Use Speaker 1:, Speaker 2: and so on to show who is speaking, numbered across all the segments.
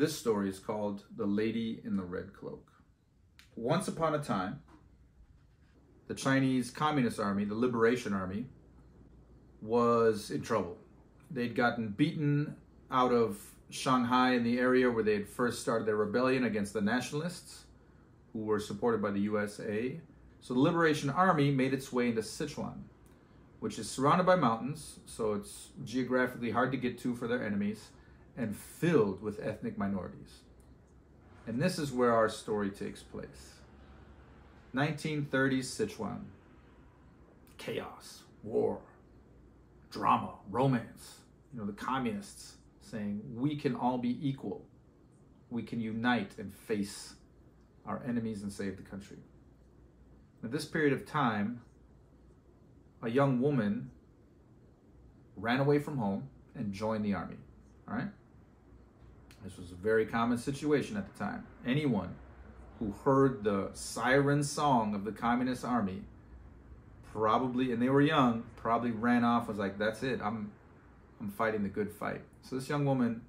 Speaker 1: This story is called The Lady in the Red Cloak. Once upon a time, the Chinese Communist Army, the Liberation Army, was in trouble. They'd gotten beaten out of Shanghai in the area where they had first started their rebellion against the nationalists, who were supported by the USA. So the Liberation Army made its way into Sichuan, which is surrounded by mountains, so it's geographically hard to get to for their enemies, and filled with ethnic minorities. And this is where our story takes place. 1930s Sichuan. Chaos, war, drama, romance. The communists saying we can all be equal. We can unite and face our enemies and save the country. At this period of time, a young woman ran away from home and joined the army. All right? This was a very common situation at the time. Anyone who heard the siren song of the Communist Army probably, and they were young, probably ran off, was like, that's it, I'm fighting the good fight. So this young woman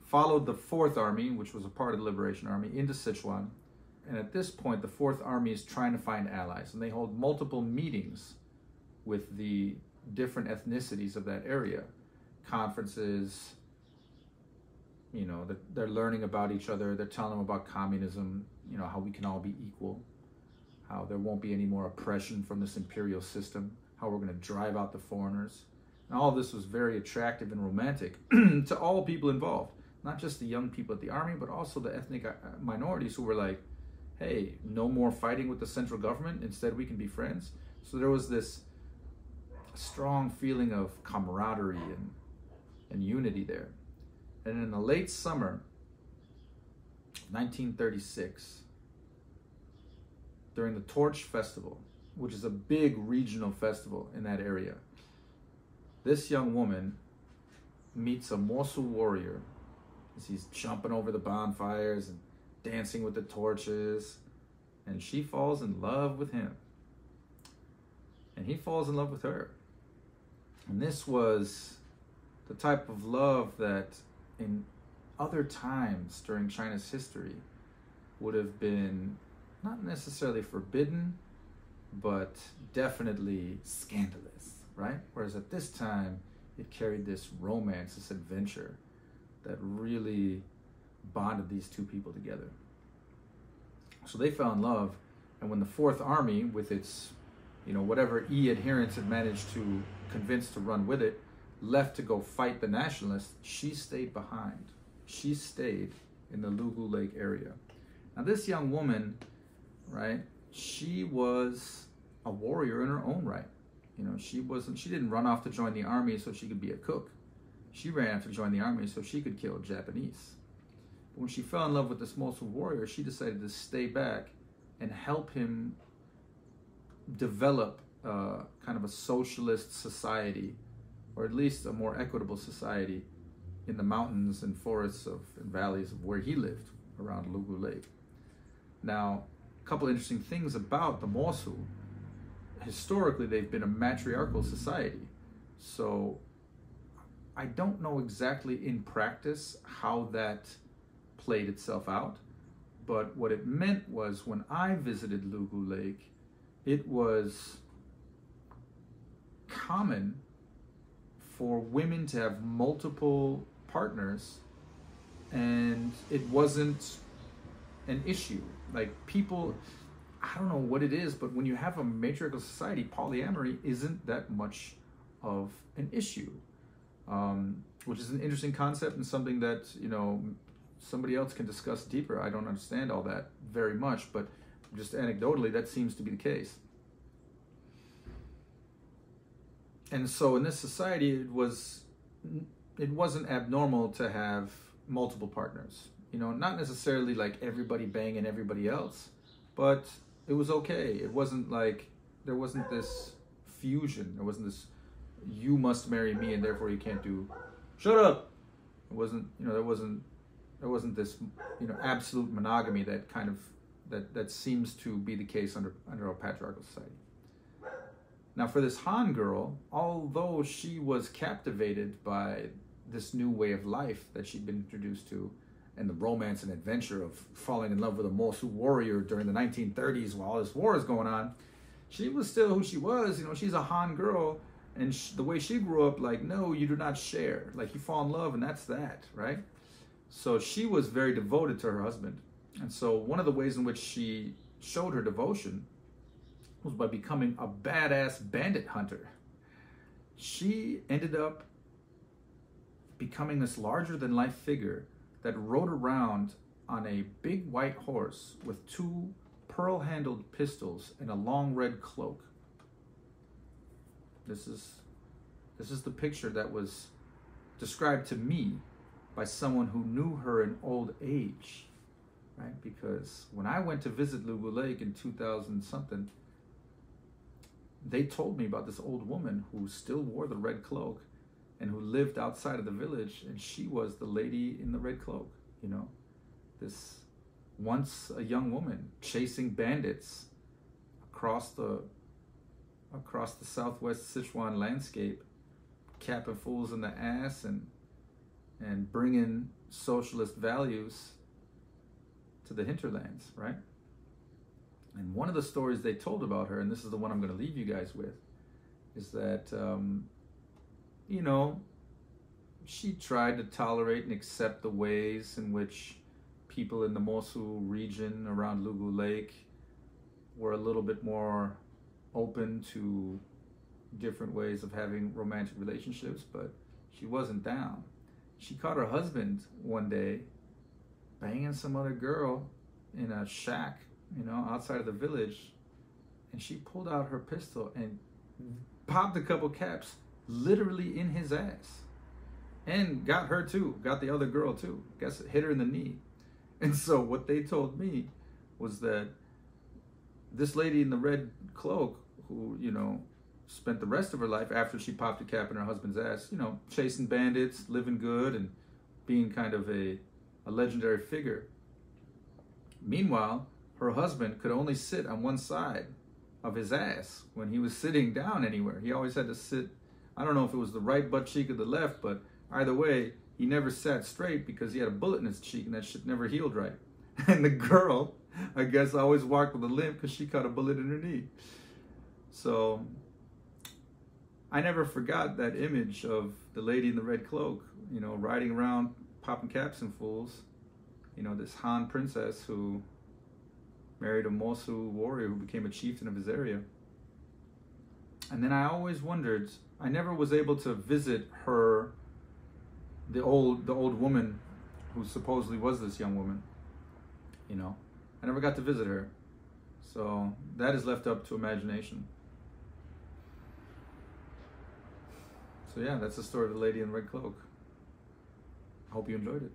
Speaker 1: followed the 4th Army, which was a part of the Liberation Army, into Sichuan. And at this point, the 4th Army is trying to find allies. And they hold multiple meetings with the different ethnicities of that area. Conferences, they're learning about each other. They're telling them about communism, how we can all be equal, how there won't be any more oppression from this imperial system, how we're going to drive out the foreigners. And all of this was very attractive and romantic to all people involved, not just the young people at the army, but also the ethnic minorities who were like, hey, no more fighting with the central government. Instead, we can be friends. So there was this strong feeling of camaraderie and unity there. And in the late summer, 1936, during the Torch Festival, which is a big regional festival in that area, this young woman meets a Mosu warrior as he's jumping over the bonfires and dancing with the torches, and she falls in love with him. And he falls in love with her. And this was the type of love that in other times during China's history would have been not necessarily forbidden, but definitely scandalous, right? Whereas at this time, it carried this romance, this adventure that really bonded these two people together. So they fell in love, and when the 4th Army, with its, whatever adherents had managed to convince to run with it, left to go fight the nationalists, she stayed behind. She stayed in the Lugu Lake area. Now this young woman, right, she was a warrior in her own right. She didn't run off to join the army so she could be a cook. She ran off to join the army so she could kill Japanese. But when she fell in love with this Mosul warrior, she decided to stay back and help him develop kind of a socialist society, or at least a more equitable society in the mountains and forests and valleys of where he lived around Lugu Lake. Now, a couple interesting things about the Mosul. Historically, they've been a matriarchal society. So I don't know exactly in practice how that played itself out. But what it meant was when I visited Lugu Lake, it was common for women to have multiple partners, and it wasn't an issue. Like people, I don't know what it is, but when you have a matriarchal society, polyamory isn't that much of an issue, which is an interesting concept and something that, somebody else can discuss deeper. I don't understand all that very much, but just anecdotally, that seems to be the case. And so in this society, it wasn't abnormal to have multiple partners. Not necessarily like everybody banging everybody else, but it was okay. It wasn't like, there wasn't this fusion. There wasn't this, you must marry me and therefore you can't do, shut up. It wasn't, there wasn't this, absolute monogamy that kind of, that seems to be the case under a patriarchal society. Now for this Han girl, although she was captivated by this new way of life that she'd been introduced to, and the romance and adventure of falling in love with a Mosul warrior during the 1930s while all this war is going on. She was still who she was. You know, she's a Han girl, and the way she grew up, like, no, you do not share. Like, you fall in love, and that's that, right? So she was very devoted to her husband. And so one of the ways in which she showed her devotion was by becoming a badass bandit hunter. She ended up becoming this larger-than-life figure that rode around on a big white horse with 2 pearl-handled pistols and a long red cloak. This is the picture that was described to me by someone who knew her in old age, right? Because when I went to visit Lugu Lake in 2000-something, they told me about this old woman who still wore the red cloak and who lived outside of the village, and she was the lady in the red cloak, you know? This once a young woman chasing bandits across the southwest Sichuan landscape, capping fools in the ass and bringing socialist values to the hinterlands, right? And one of the stories they told about her, and this is the one I'm going to leave you guys with, is that, you know, she tried to tolerate and accept the ways in which people in the Mosul region around Lugu Lake were a little bit more open to different ways of having romantic relationships, but she wasn't down. She caught her husband one day banging some other girl in a shack, you know, outside of the village, and she pulled out her pistol and popped a couple caps literally in his ass, and got her too, got the other girl too. Guess it hit her in the knee. And so what they told me was that this lady in the red cloak, who, you know, spent the rest of her life after she popped a cap in her husband's ass, you know, chasing bandits, living good, and being kind of a legendary figure. Meanwhile, her husband could only sit on one side of his ass when he was sitting down anywhere. He always had to sit, I don't know if it was the right butt cheek or the left, but either way, he never sat straight because he had a bullet in his cheek and that shit never healed right. And the girl, I guess, always walked with a limp because she caught a bullet in her knee. So I never forgot that image of the lady in the red cloak, you know, riding around popping caps and fools. You know, this Han princess who married a Mosul warrior who became a chieftain of his area. And then I always wondered, I never was able to visit her, the old woman who supposedly was this young woman, you know. I never got to visit her. So that is left up to imagination. So yeah, that's the story of the lady in the red cloak. I hope you enjoyed it.